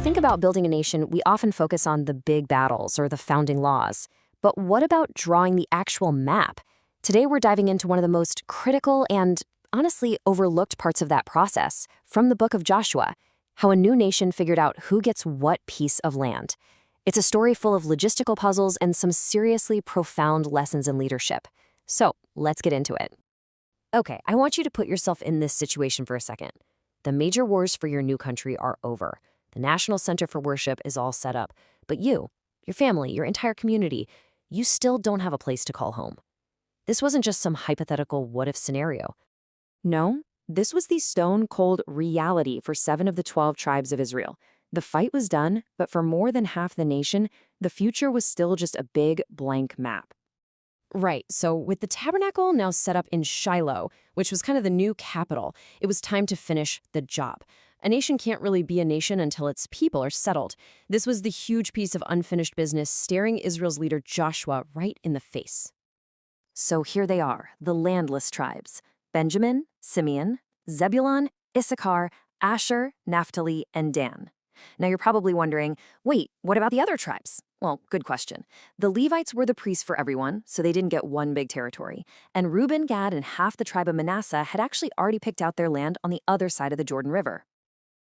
think about building a nation, we often focus on the big battles or the founding laws. But what about drawing the actual map? Today, we're diving into one of the most critical and, honestly, overlooked parts of that process, from the book of Joshua, how a new nation figured out who gets what piece of land. It's a story full of logistical puzzles and some seriously profound lessons in leadership. So, let's get into it. Okay, I want you to put yourself in this situation for a second. The major wars for your new country are over. The National Center for Worship is all set up. But you, your family, your entire community, you still don't have a place to call home. This wasn't just some hypothetical what-if scenario. No, this was the stone-cold reality for 7 of the 12 tribes of Israel. The fight was done, but for more than half the nation, the future was still just a big blank map. Right, so with the tabernacle now set up in Shiloh, which was kind of the new capital, it was time to finish the job. A nation can't really be a nation until its people are settled. This was the huge piece of unfinished business staring Israel's leader Joshua right in the face. So here they are, the landless tribes: Benjamin, Simeon, Zebulun, Issachar, Asher, Naphtali, and Dan. Now you're probably wondering, wait, what about the other tribes? Well, good question. The Levites were the priests for everyone, so they didn't get one big territory. And Reuben, Gad, and half the tribe of Manasseh had actually already picked out their land on the other side of the Jordan River.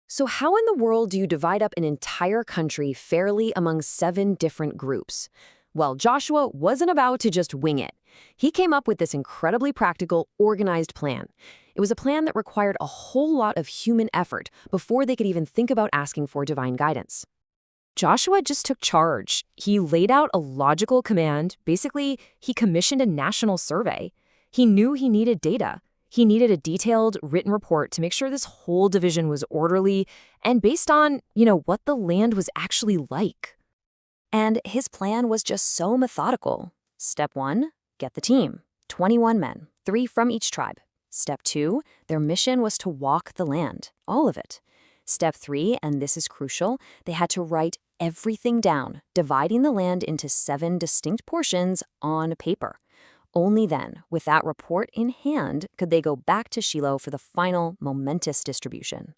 So how in the world do you divide up an entire country fairly among 7 different groups? Well, Joshua wasn't about to just wing it. He came up with this incredibly practical, organized plan. It was a plan that required a whole lot of human effort before they could even think about asking for divine guidance. Joshua just took charge. He laid out a logical command. Basically, he commissioned a national survey. He knew he needed data. He needed a detailed, written report to make sure this whole division was orderly and based on, what the land was actually like. And his plan was just so methodical. Step 1, get the team. 21 men, 3 from each tribe. Step 2, their mission was to walk the land, all of it. Step 3, and this is crucial, they had to write everything down, dividing the land into 7 distinct portions on paper. Only then, with that report in hand, could they go back to Shiloh for the final, momentous distribution.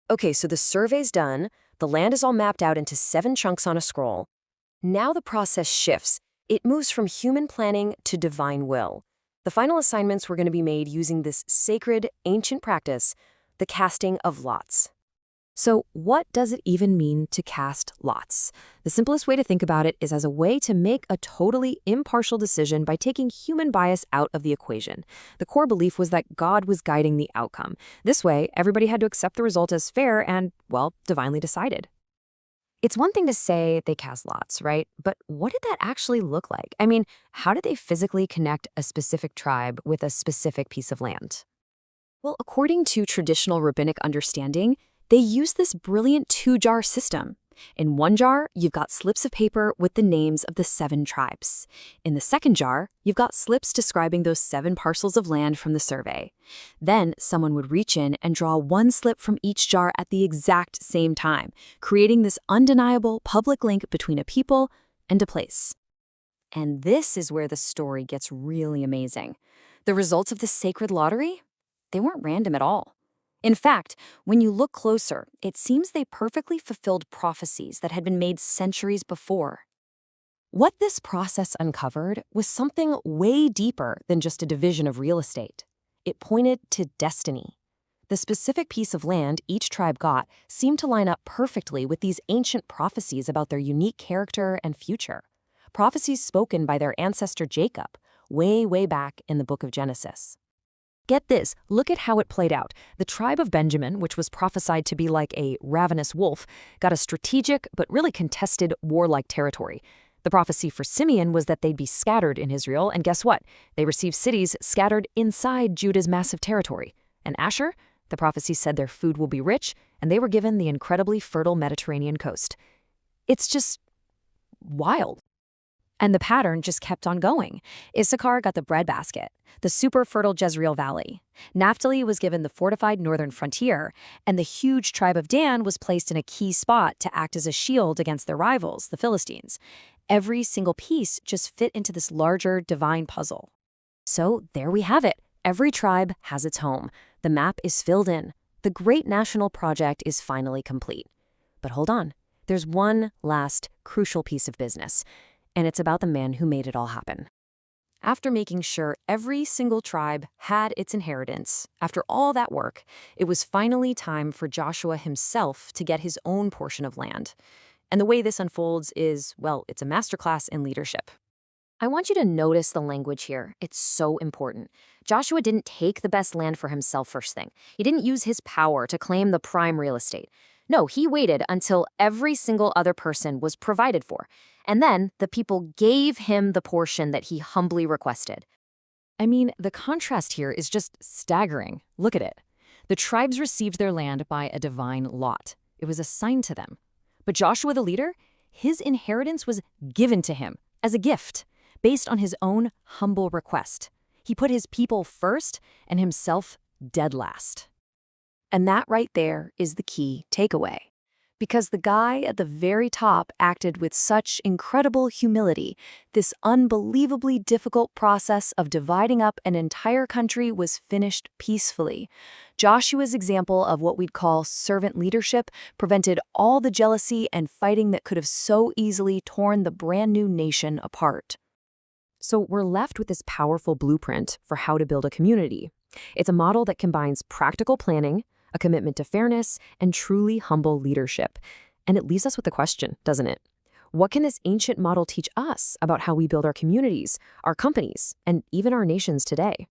Okay, so the survey's done, the land is all mapped out into 7 chunks on a scroll. Now the process shifts. It moves from human planning to divine will. The final assignments were going to be made using this sacred, ancient practice, the casting of lots. So what does it even mean to cast lots? The simplest way to think about it is as a way to make a totally impartial decision by taking human bias out of the equation. The core belief was that God was guiding the outcome. This way, everybody had to accept the result as fair and, well, divinely decided. It's one thing to say they cast lots, right? But what did that actually look like? I mean, how did they physically connect a specific tribe with a specific piece of land? Well, according to traditional rabbinic understanding, they use this brilliant 2-jar system. In one jar, you've got slips of paper with the names of the 7 tribes. In the second jar, you've got slips describing those 7 parcels of land from the survey. Then someone would reach in and draw 1 slip from each jar at the exact same time, creating this undeniable public link between a people and a place. And this is where the story gets really amazing. The results of the sacred lottery? They weren't random at all. In fact, when you look closer, it seems they perfectly fulfilled prophecies that had been made centuries before. What this process uncovered was something way deeper than just a division of real estate. It pointed to destiny. The specific piece of land each tribe got seemed to line up perfectly with these ancient prophecies about their unique character and future. Prophecies spoken by their ancestor Jacob, way back in the book of Genesis. Get this, look at how it played out. The tribe of Benjamin, which was prophesied to be like a ravenous wolf, got a strategic but really contested warlike territory. The prophecy for Simeon was that they'd be scattered in Israel, and guess what? They received cities scattered inside Judah's massive territory. And Asher, the prophecy said their food will be rich, and they were given the incredibly fertile Mediterranean coast. It's just wild. And the pattern just kept on going. Issachar got the breadbasket, the super fertile Jezreel Valley. Naphtali was given the fortified northern frontier, and the huge tribe of Dan was placed in a key spot to act as a shield against their rivals, the Philistines. Every single piece just fit into this larger divine puzzle. So there we have it. Every tribe has its home. The map is filled in. The great national project is finally complete. But hold on. There's one last crucial piece of business, and it's about the man who made it all happen. After making sure every single tribe had its inheritance, after all that work, it was finally time for Joshua himself to get his own portion of land. And the way this unfolds is, well, it's a masterclass in leadership. I want you to notice the language here. It's so important. Joshua didn't take the best land for himself first thing. He didn't use his power to claim the prime real estate. No, he waited until every single other person was provided for. And then the people gave him the portion that he humbly requested. I mean, the contrast here is just staggering. Look at it. The tribes received their land by a divine lot. It was assigned to them. But Joshua the leader, his inheritance was given to him as a gift, based on his own humble request. He put his people first and himself dead last. And that right there is the key takeaway. Because the guy at the very top acted with such incredible humility, this unbelievably difficult process of dividing up an entire country was finished peacefully. Joshua's example of what we'd call servant leadership prevented all the jealousy and fighting that could have so easily torn the brand new nation apart. So we're left with this powerful blueprint for how to build a community. It's a model that combines practical planning, a commitment to fairness, and truly humble leadership. And it leaves us with the question, doesn't it? What can this ancient model teach us about how we build our communities, our companies, and even our nations today?